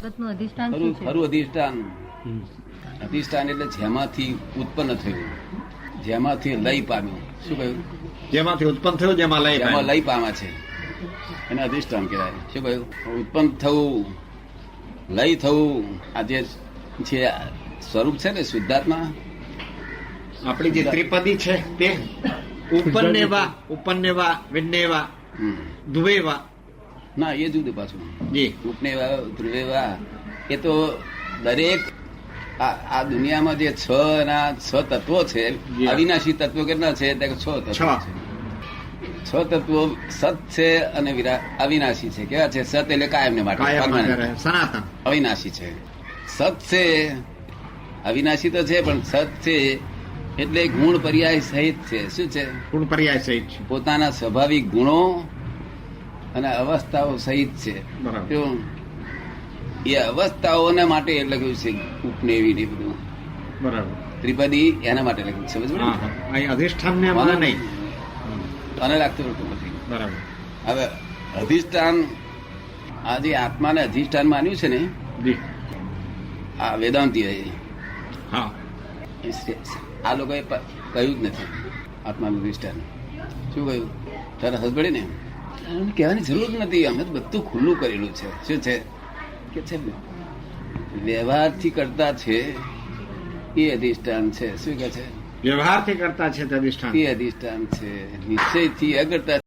જગતનું અધિષ્ઠાન ખરું શું છે? ખરું અધિષ્ઠાન. અધિષ્ઠાન એટલે જેમાંથી ઉત્પન્ન થયું, જેમાંથી લય પામ્યું. શું કહ્યું? જેમાંથી ઉત્પન્ન થયું, જેમાં લઈ જેમાં લય પામે છે એને અધિષ્ઠાન કહેવાય. શું કહ્યું? ઉત્પન્ન થવું, લય થવું, આ જે છે સ્વરૂપ છે ને શુદ્ધાત્મા. આપણી જે ત્રિપદી છે તે ઉપન્નેવા, ઉપન્નેવા, વિન્નેવા, ધ્રુવેવા. ના, એ જુદું પાછું. જી ઉપનેવા, ધ્રુવેવા એ તો દરેક આ દુનિયામાં જે છ તત્વો છે, જી. અવિનાશી તત્વો કેટલા છે? છ તત્વો છે. છ તત્વો સત છે અને અવિનાશી છે. કેવા છે? સત એટલે કાયમને માટે, કાયમ permanent. માટે રહે, સનાતન. અવિનાશી છે. સત છે, અવિનાશી તો છે પણ સત છે એટલે ગુણ પર્યાય સહિત છે. શું છે? ગુણ પર્યાય સહિત છે. પોતાના સ્વાભાવિક ગુણો અને અવસ્થાઓ સહિત છે. બરાબર. કેવું? એ અવસ્થાઓને માટે લખ્યું છે ઉપનેવી ને બધું. બરાબર. ત્રિપદી એના માટે લખ્યું છે. સમજ પડી? હા, હા. અહીં અધિષ્ઠાન ને મને નહીં. મને લાગતું હતું નથી. બરાબર. હવે અધિષ્ઠાન, આ જે આત્માને અધિષ્ઠાન માન્યું છે ને, જી આ વેદાંતિ હા. આ લોકોએ કહ્યું જ નથી આત્માનું અધિષ્ઠાન. શું કહ્યું? તારે હસ પડે ને એમ કહેવાની જરૂર નથી. અમે તો બધું ખુલ્લું કરેલું છે. શું છે કે છે વ્યવહારથી કરતા છે એ અધિષ્ઠાન છે. શું કે છે? વ્યવહારથી કરતા છે તે અધિષ્ઠાન. એ અધિષ્ઠાન છે. નિશ્ચયથી અગરતા